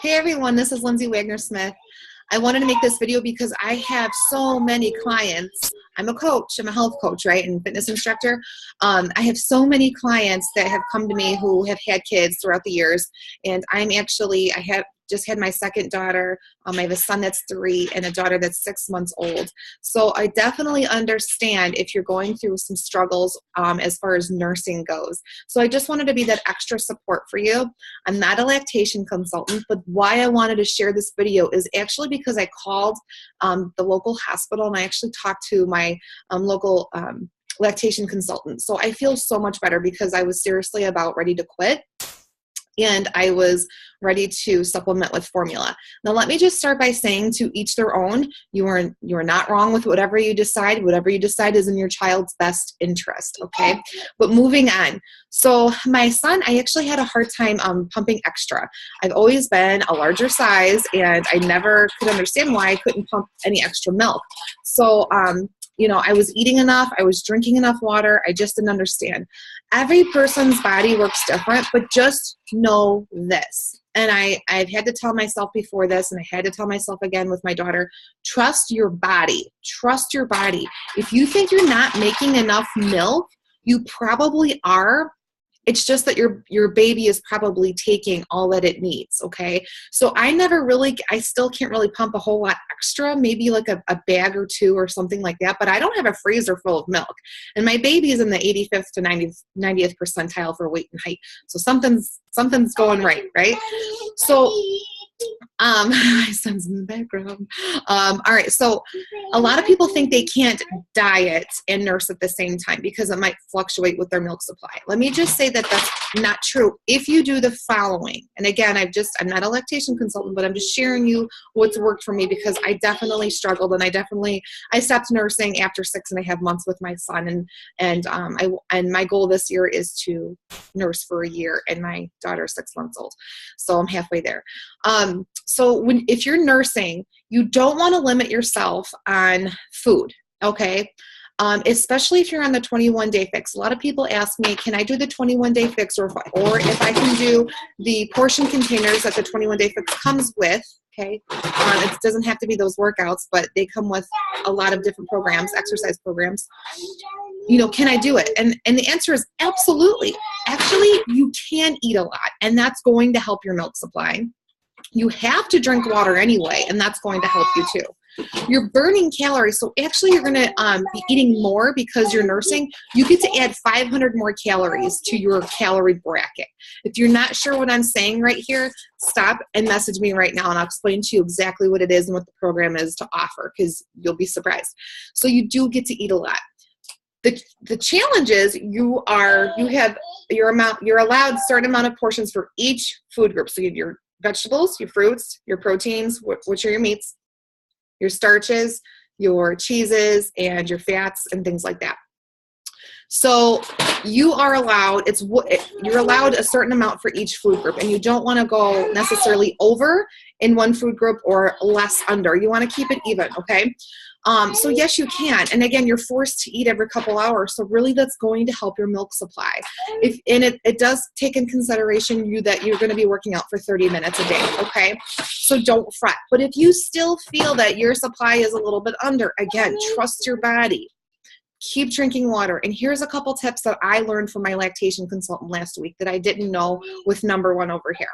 Hey everyone, this is Lindsay Wagner-Smith. I wanted to make this video because I have so many clients. I'm a coach, I'm a health coach, right, and fitness instructor. I have so many clients that have come to me who have had kids throughout the years, and I have just had my second daughter. I have a son that's 3 and a daughter that's 6 months old. So I definitely understand if you're going through some struggles as far as nursing goes. So I just wanted to be that extra support for you. I'm not a lactation consultant, but why I wanted to share this video is actually because I called the local hospital and I actually talked to my local lactation consultant. So I feel so much better because I was seriously about ready to quit. And I was ready to supplement with formula. Now, let me just start by saying, to each their own. You are not wrong with whatever you decide. Whatever you decide is in your child's best interest, okay? But moving on. So my son, I actually had a hard time pumping extra. I've always been a larger size, and I never could understand why I couldn't pump any extra milk. So, I was eating enough, I was drinking enough water, I just didn't understand. Every person's body works different, but just know this. And I've had to tell myself before this, and I had to tell myself again with my daughter, trust your body. Trust your body. If you think you're not making enough milk, you probably are. It's just that your baby is probably taking all that it needs, okay? So I still can't really pump a whole lot extra, maybe like a bag or 2 or something like that, but I don't have a freezer full of milk. And my baby is in the 85th to 90th percentile for weight and height. So something's going right? So my son's in the background. All right, so a lot of people think they can't diet and nurse at the same time because it might fluctuate with their milk supply. Let me just say that that's not true if you do the following. And again, I'm not a lactation consultant, but I'm just sharing you what's worked for me because I definitely struggled, and I stopped nursing after 6.5 months with my son, and my goal this year is to nurse for a year, and my daughter's 6 months old, so I'm halfway there. So if you're nursing, you don't want to limit yourself on food, okay? Especially if you're on the 21-day fix. A lot of people ask me, can I do the 21-day fix, or if I can do the portion containers that the 21-day fix comes with, okay? It doesn't have to be those workouts, but they come with a lot of different programs, exercise programs. Can I do it? And the answer is absolutely. Actually, you can eat a lot, and that's going to help your milk supply. You have to drink water anyway, and that's going to help you too. You're burning calories, so actually you're going to be eating more because you're nursing. You get to add 500 more calories to your calorie bracket. If you're not sure what I'm saying right here, stop and message me right now, and I'll explain to you exactly what it is and what the program is to offer, because you'll be surprised. So you do get to eat a lot. The challenge is you're allowed a certain amount of portions for each food group. So you have your vegetables, your fruits, your proteins, which are your meats, your starches, your cheeses, and your fats, and things like that. So you're allowed a certain amount for each food group, and you don't want to go necessarily over in one food group or less under. You want to keep it even, okay? So yes, you can. And again, you're forced to eat every couple hours. So really that's going to help your milk supply. It does take in consideration that you're going to be working out for 30 minutes a day. Okay. So don't fret. But if you still feel that your supply is a little bit under, again, trust your body. Keep drinking water. And here's a couple tips that I learned from my lactation consultant last week that I didn't know with number 1 over here.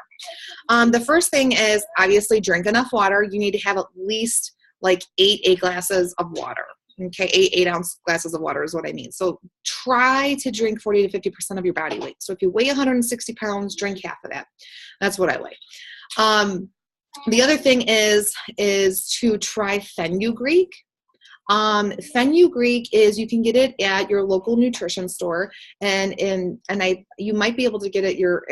The first thing is obviously drink enough water. You need to have at least like 8 glasses of water. Okay, 8-ounce glasses of water is what I mean. So try to drink 40 to 50% of your body weight. So if you weigh 160 pounds, drink half of that. That's what I weigh. The other thing is to try fenugreek. Fenugreek is, you can get it at your local nutrition store, and you might be able to get it at your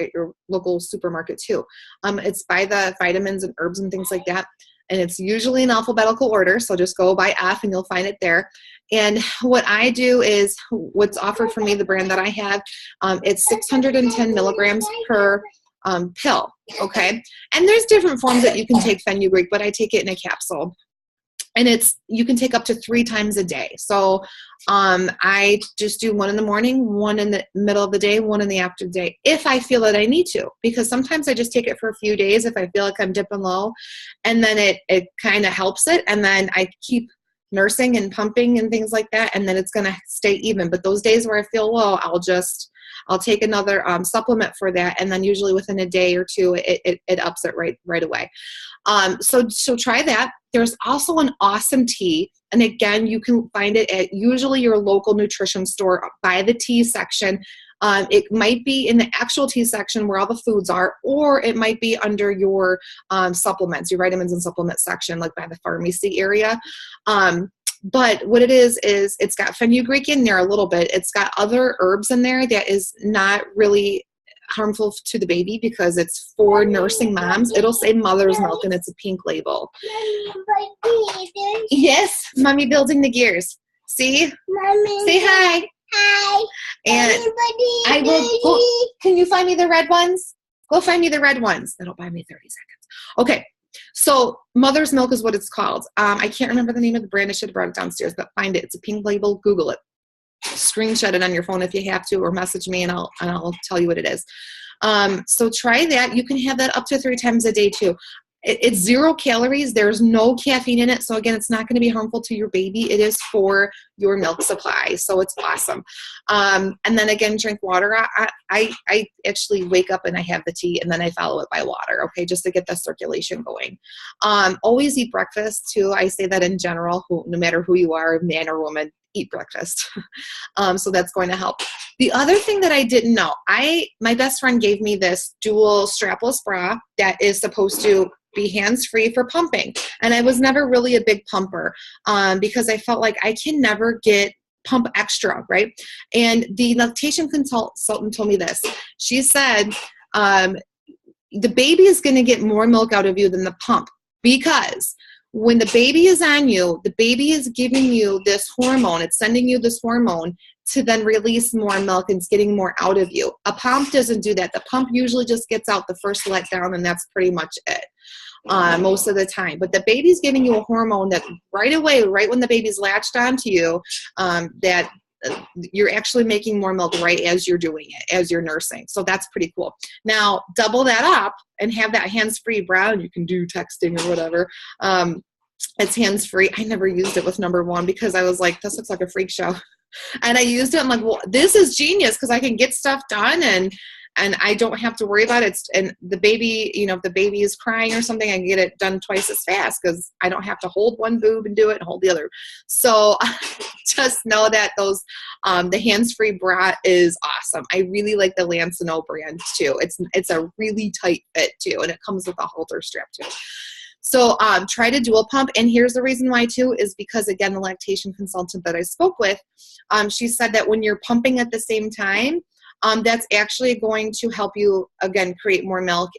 local supermarket too. It's by the vitamins and herbs and things like that. And it's usually in alphabetical order, so just go by F and you'll find it there. And what I do is, what's offered for me, the brand that I have, it's 610 milligrams per pill, okay? And there's different forms that you can take fenugreek, but I take it in a capsule. And you can take up to 3 times a day. So I just do 1 in the morning, 1 in the middle of the day, 1 in the after day, if I feel that I need to, because sometimes I just take it for a few days if I feel like I'm dipping low, and then it kind of helps it. And then I keep nursing and pumping and things like that, and then it's going to stay even. But those days where I feel low, I'll take another supplement for that, and then usually within a day or two, it ups it right away. So try that. There's also an awesome tea, and again, you can find it at usually your local nutrition store by the tea section. It might be in the actual tea section where all the foods are, or it might be under your supplements, your vitamins and supplement section, like by the pharmacy area. But what it is it's got fenugreek in there a little bit. It's got other herbs in there that is not really harmful to the baby because it's for nursing moms. It'll say mother's milk and it's a pink label. Yes, mommy building the gears. See? Mommy, say hi. Hi. And I will go. Can you find me the red ones? Go find me the red ones. That'll buy me 30 seconds. Okay. So mother's milk is what it's called. I can't remember the name of the brand. I should have brought it downstairs, but find it. It's a pink label. Google it. Screenshot it on your phone if you have to, or message me and I'll tell you what it is. So try that. You can have that up to 3 times a day too. It's 0 calories. There's no caffeine in it. So again, it's not going to be harmful to your baby. It is for your milk supply. So it's awesome. And then again, drink water. I actually wake up and I have the tea and then I follow it by water. Okay. Just to get the circulation going. Always eat breakfast too. I say that in general, no matter who you are, man or woman, eat breakfast. So that's going to help. The other thing that I didn't know, my best friend gave me this dual strapless bra that is supposed to be hands-free for pumping. And I was never really a big pumper because I felt like I can never pump extra, right? And the lactation consultant told me this. She said, the baby is going to get more milk out of you than the pump, because when the baby is on you, the baby is giving you this hormone. It's sending you this hormone to then release more milk, and it's getting more out of you. A pump doesn't do that. The pump usually just gets out the first letdown, and that's pretty much it most of the time. But the baby's giving you a hormone that right away, right when the baby's latched onto you, that you're actually making more milk right as you're doing it, as you're nursing. So that's pretty cool. Now, double that up and have that hands-free bra, and you can do texting or whatever. It's hands-free. I never used it with number 1 because I was like, this looks like a freak show. And I used it. I'm like, well, this is genius because I can get stuff done and I don't have to worry about it. And the baby, if the baby is crying or something, I can get it done twice as fast because I don't have to hold one boob and do it and hold the other. So just know that the hands-free bra is awesome. I really like the Lancino brand too. It's a really tight fit too, and it comes with a halter strap too. So try to dual pump. And here's the reason why too, is because again, the lactation consultant that I spoke with, she said that when you're pumping at the same time, that's actually going to help you again create more milk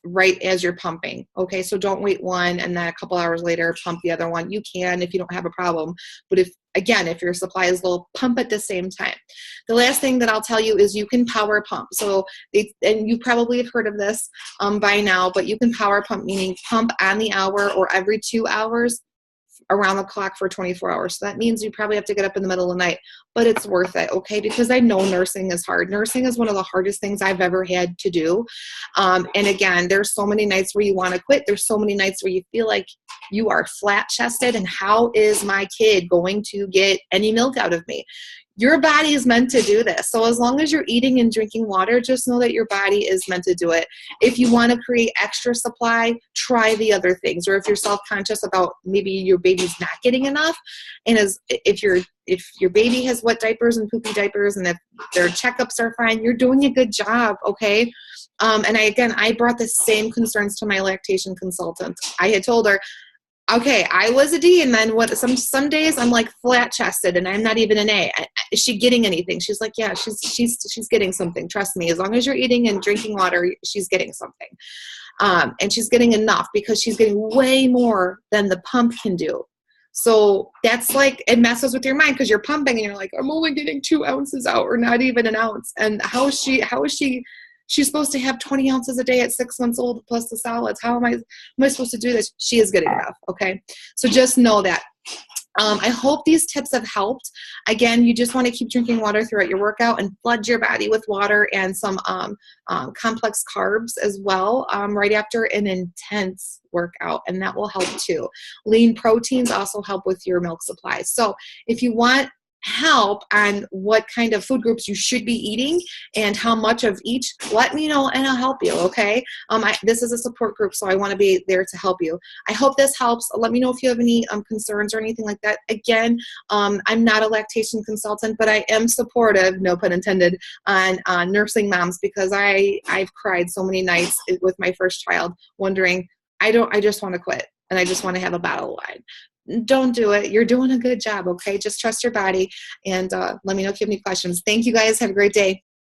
right as you're pumping. Okay, so don't wait one and then a couple hours later pump the other one. You can if you don't have a problem, but if your supply is low, pump at the same time. The last thing that I'll tell you is you can power pump. So and you probably have heard of this by now, but you can power pump, meaning pump on the hour or every 2 hours around the clock for 24 hours. So that means you probably have to get up in the middle of the night, but it's worth it, okay? Because I know nursing is hard. Nursing is one of the hardest things I've ever had to do. And again, there's so many nights where you want to quit. There's so many nights where you feel like you are flat-chested and how is my kid going to get any milk out of me? Your body is meant to do this. So as long as you're eating and drinking water, just know that your body is meant to do it. If you want to create extra supply, try the other things. Or if you're self-conscious about maybe your baby's not getting enough, and if your baby has wet diapers and poopy diapers, and if their checkups are fine, you're doing a good job, okay? And I brought the same concerns to my lactation consultant. I had told her, okay, I was a D, and then some days I'm like flat chested and I'm not even an A. Is she getting anything? She's like, yeah, she's getting something. Trust me, as long as you're eating and drinking water, she's getting something. And she's getting enough because she's getting way more than the pump can do. So that's like, it messes with your mind because you're pumping and you're like, I'm only getting 2 ounces out or not even an ounce. And how is she she's supposed to have 20 ounces a day at 6 months old plus the solids. How am I supposed to do this? She is getting enough. Okay. So just know that. I hope these tips have helped. Again, you just want to keep drinking water throughout your workout and flood your body with water and some complex carbs as well right after an intense workout, and that will help too. Lean proteins also help with your milk supply. So if you want help on what kind of food groups you should be eating and how much of each, let me know and I'll help you, okay? This is a support group, so I want to be there to help you. I hope this helps. Let me know if you have any concerns or anything like that. Again, I'm not a lactation consultant, but I am supportive, no pun intended, on nursing moms, because I've cried so many nights with my first child wondering, I just want to quit and I just want to have a bottle of wine. Don't do it. You're doing a good job, okay? Just trust your body, and let me know if you have any questions. Thank you guys. Have a great day.